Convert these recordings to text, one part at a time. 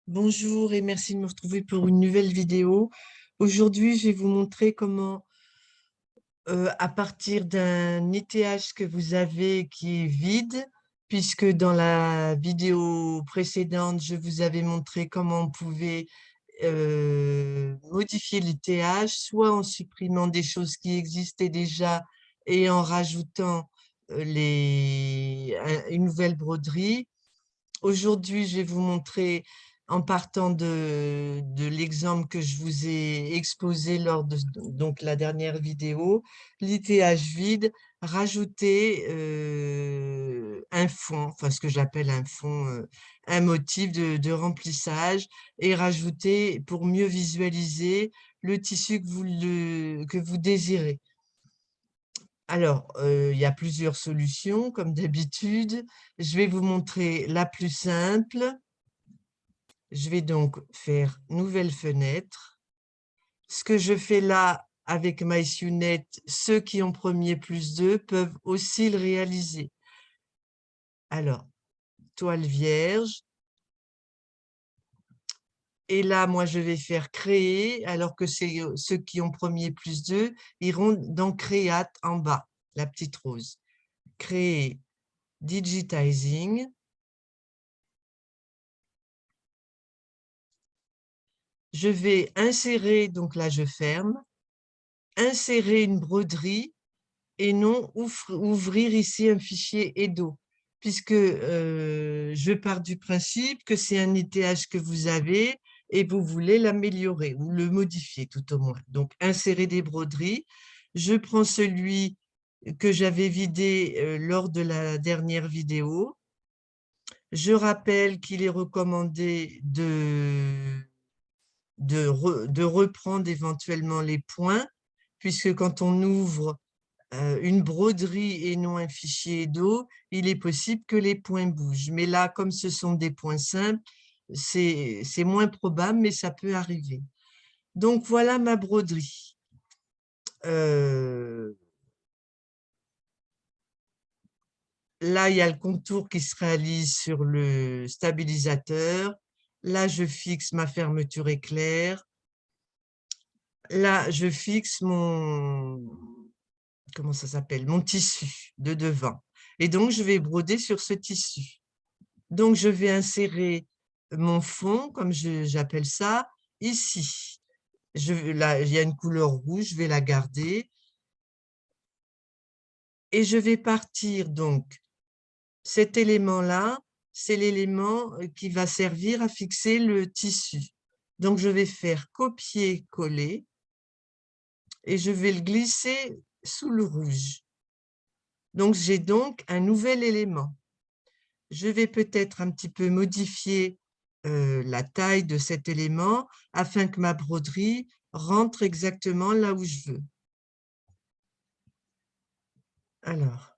Bonjour et merci de me retrouver pour une nouvelle vidéo. Aujourd'hui, je vais vous montrer comment, à partir d'un ETH que vous avez qui est vide, puisque dans la vidéo précédente, je vous avais montré comment on pouvait modifier l'ETH, soit en supprimant des choses qui existaient déjà et en rajoutant une nouvelle broderie. Aujourd'hui, je vais vous montrer, en partant de l'exemple que je vous ai exposé lors de donc, la dernière vidéo, l'ITH vide, rajouter un fond, enfin ce que j'appelle un fond, un motif de remplissage, et rajouter pour mieux visualiser le tissu que vous désirez. Alors, il y a plusieurs solutions, comme d'habitude. Je vais vous montrer la plus simple. Je vais donc faire nouvelle fenêtre. Ce que je fais là avec MySUNET, ceux qui ont premier +2 peuvent aussi le réaliser. Alors, toile vierge. Et là, moi, je vais faire créer, alors que ceux qui ont premier +2 iront dans Create en bas, la petite rose. Créer Digitizing. Je vais insérer, donc là je ferme, insérer une broderie et non ouvrir ici un fichier Edo, puisque je pars du principe que c'est un ETH que vous avez et vous voulez l'améliorer ou le modifier tout au moins. Donc insérer des broderies. Je prends celui que j'avais vidé lors de la dernière vidéo. Je rappelle qu'il est recommandé de reprendre éventuellement les points, puisque quand on ouvre une broderie et non un fichier d'eau, il est possible que les points bougent. Mais là, comme ce sont des points simples, c'est moins probable, mais ça peut arriver. Donc voilà ma broderie. Là, il y a le contour qui se réalise sur le stabilisateur. Là, je fixe ma fermeture éclair. Là, je fixe comment ça s'appelle, mon tissu de devant. Et donc, je vais broder sur ce tissu. Donc, je vais insérer mon fond, comme j'appelle ça, ici. Là, il y a une couleur rouge, je vais la garder. Et je vais partir, donc, cet élément-là, c'est l'élément qui va servir à fixer le tissu. Donc, je vais faire copier-coller et je vais le glisser sous le rouge. Donc, j'ai donc un nouvel élément. Je vais peut-être un petit peu modifier la taille de cet élément afin que ma broderie rentre exactement là où je veux. Alors,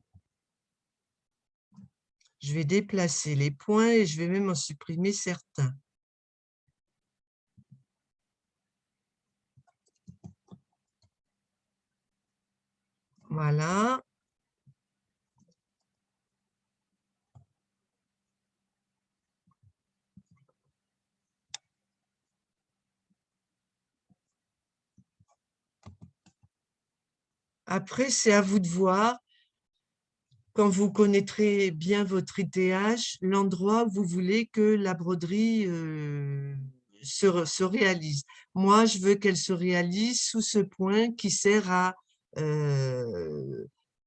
je vais déplacer les points et je vais même en supprimer certains. Voilà. Après, c'est à vous de voir, quand vous connaîtrez bien votre ITH, l'endroit où vous voulez que la broderie se réalise. Moi, je veux qu'elle se réalise sous ce point qui sert à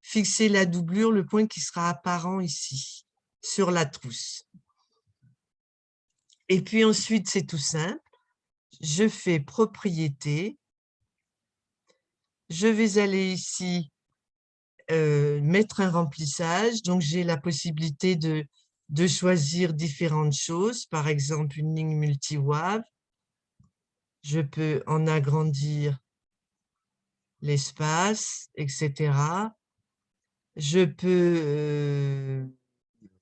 fixer la doublure, le point qui sera apparent ici, sur la trousse. Et puis ensuite, c'est tout simple. Je fais propriété. Je vais aller ici mettre un remplissage. Donc, j'ai la possibilité de choisir différentes choses. Par exemple, une ligne multi-wave. Je peux en agrandir l'espace, etc. Je peux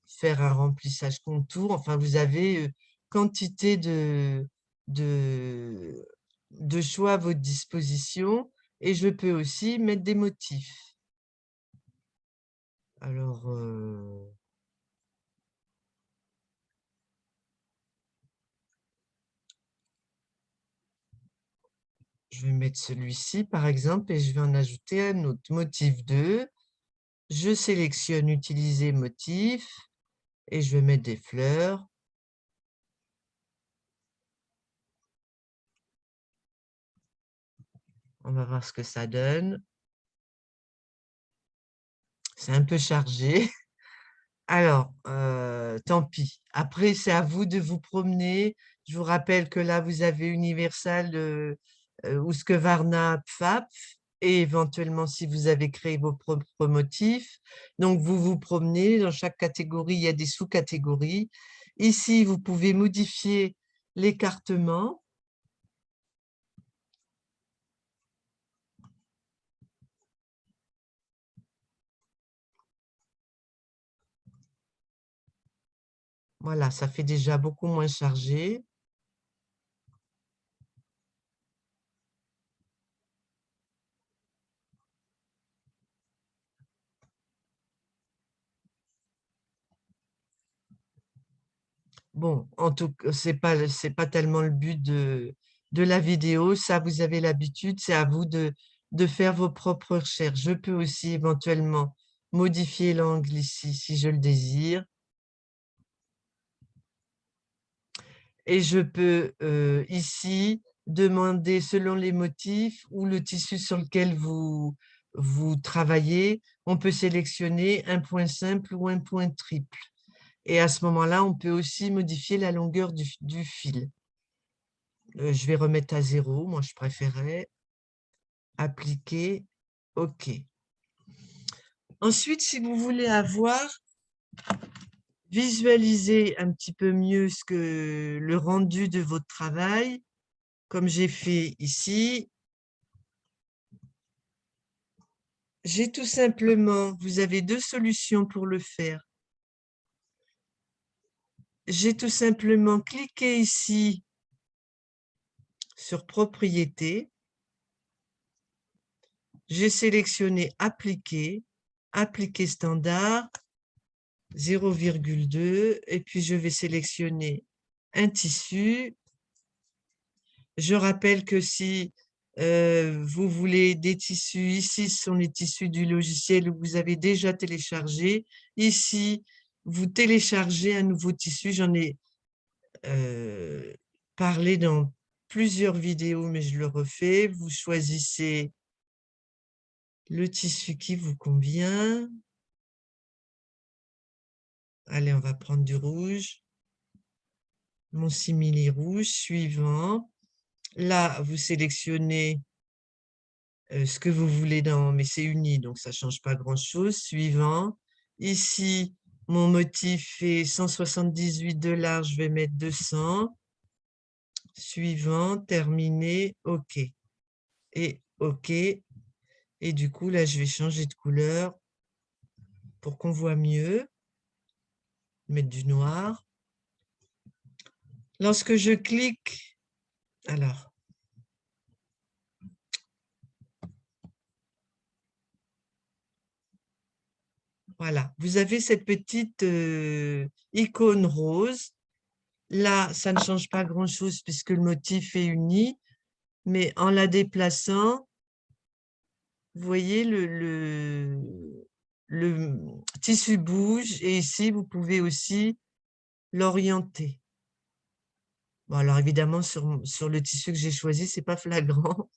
faire un remplissage contour. Enfin, vous avez quantité de, de choix à votre disposition. Et je peux aussi mettre des motifs. Alors, Je vais mettre celui-ci, par exemple, et je vais en ajouter un autre. Motif 2. Je sélectionne Utiliser motif et je vais mettre des fleurs. On va voir ce que ça donne. C'est un peu chargé. Alors, tant pis. Après, c'est à vous de vous promener. Je vous rappelle que là, vous avez Universal, Husqvarna, Pfaff, et éventuellement, si vous avez créé vos propres motifs. Donc, vous vous promenez. Dans chaque catégorie, il y a des sous-catégories. Ici, vous pouvez modifier l'écartement. Voilà, ça fait déjà beaucoup moins chargé. Bon, en tout cas, c'est pas tellement le but de la vidéo. Ça, vous avez l'habitude, c'est à vous de faire vos propres recherches. Je peux aussi éventuellement modifier l'angle ici si je le désire. Et je peux ici demander selon les motifs ou le tissu sur lequel vous travaillez, on peut sélectionner un point simple ou un point triple. Et à ce moment-là, on peut aussi modifier la longueur du fil. Je vais remettre à 0, moi je préférais. Appliquer, OK. Ensuite, si vous voulez visualiser un petit peu mieux le rendu de votre travail, comme j'ai fait ici, j'ai tout simplement, vous avez deux solutions pour le faire. J'ai tout simplement cliqué ici sur Propriétés. J'ai sélectionné Appliquer, Appliquer standard, 0,2, et puis je vais sélectionner un tissu. Je rappelle que si vous voulez des tissus, ici ce sont les tissus du logiciel où vous avez déjà téléchargé. Ici, vous téléchargez un nouveau tissu. J'en ai parlé dans plusieurs vidéos, mais je le refais. Vous choisissez le tissu qui vous convient. Allez, on va prendre du rouge. Mon simili rouge, suivant. Là, vous sélectionnez ce que vous voulez mais c'est uni, donc ça ne change pas grand-chose. Suivant. Ici, mon motif est 178 de large, je vais mettre 200. Suivant, terminé, OK. Et OK. Et du coup, là, je vais changer de couleur pour qu'on voit mieux. Mettre du noir. Lorsque je clique, alors, voilà, vous avez cette petite icône rose. Là, ça ne change pas grand-chose puisque le motif est uni, mais en la déplaçant, vous voyez, le tissu bouge et ici, vous pouvez aussi l'orienter. Bon, alors évidemment, sur le tissu que j'ai choisi, ce n'est pas flagrant,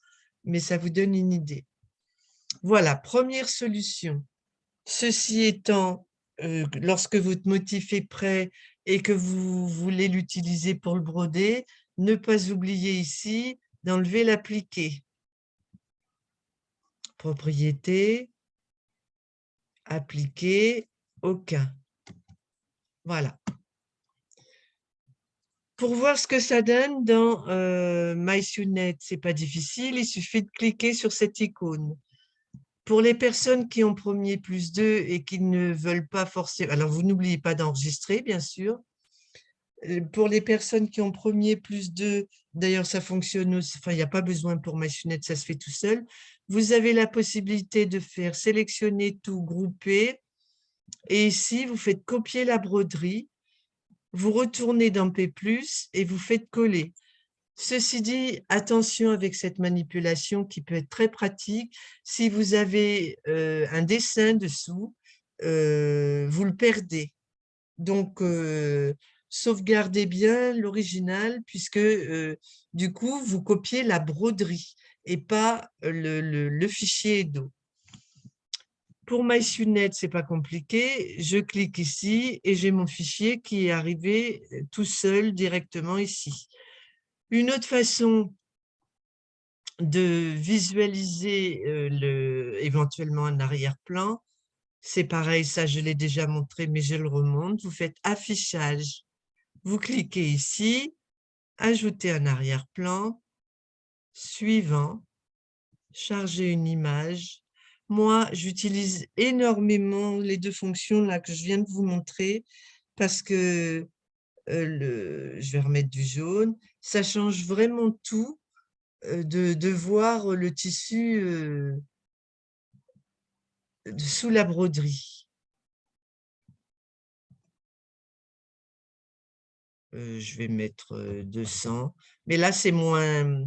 mais ça vous donne une idée. Voilà, première solution. Ceci étant, lorsque votre motif est prêt et que vous voulez l'utiliser pour le broder, ne pas oublier ici d'enlever l'appliqué. Propriété, appliquer, aucun. Voilà. Pour voir ce que ça donne dans MySUNET, ce n'est pas difficile, il suffit de cliquer sur cette icône. Pour les personnes qui ont premier plus 2 et qui ne veulent pas forcément... Alors, vous n'oubliez pas d'enregistrer, bien sûr. Pour les personnes qui ont premier plus 2, d'ailleurs, ça fonctionne aussi, enfin, il n'y a pas besoin pour MySUNET, ça se fait tout seul. Vous avez la possibilité de faire sélectionner tout, grouper. Et ici, vous faites copier la broderie. Vous retournez dans P+, et vous faites coller. Ceci dit, attention avec cette manipulation qui peut être très pratique. Si vous avez un dessin dessous, vous le perdez. Donc, sauvegardez bien l'original puisque du coup, vous copiez la broderie et pas le fichier Edo. Pour MySUNET, ce n'est pas compliqué. Je clique ici et j'ai mon fichier qui est arrivé tout seul directement ici. Une autre façon de visualiser éventuellement un arrière-plan, c'est pareil, ça je l'ai déjà montré, mais je le remonte. Vous faites affichage. Vous cliquez ici, ajouter un arrière-plan, suivant, charger une image. Moi, j'utilise énormément les deux fonctions là que je viens de vous montrer parce que je vais remettre du jaune. Ça change vraiment tout de voir le tissu sous la broderie. Je vais mettre 200. Mais là, c'est moins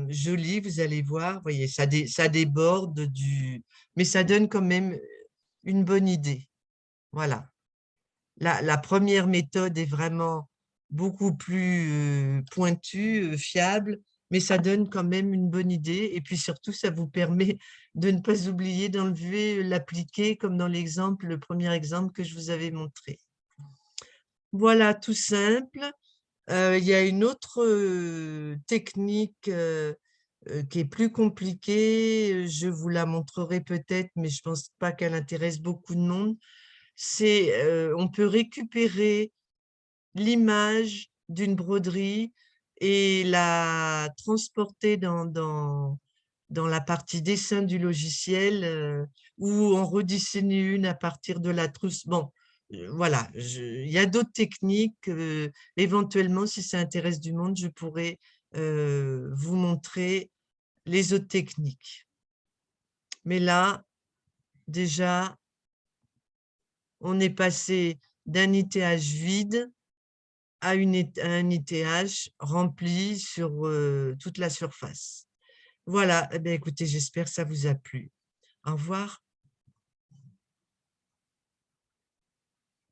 joli, vous allez voir. Vous voyez, ça déborde mais ça donne quand même une bonne idée. Voilà. La première méthode est vraiment beaucoup plus pointue, fiable, mais ça donne quand même une bonne idée. Et puis surtout, ça vous permet de ne pas oublier d'enlever l'appliqué, comme dans le premier exemple que je vous avais montré. Voilà, tout simple. Il y a une autre technique qui est plus compliquée. Je vous la montrerai peut-être, mais je ne pense pas qu'elle intéresse beaucoup de monde. On peut récupérer l'image d'une broderie et la transporter dans la partie dessin du logiciel où on redessine une à partir de la trousse. Bon, voilà, il y a d'autres techniques. Éventuellement, si ça intéresse du monde, je pourrais vous montrer les autres techniques. Mais là, déjà, on est passé d'un ITH vide à un ITH rempli sur toute la surface. Voilà, eh bien, écoutez, j'espère que ça vous a plu. Au revoir.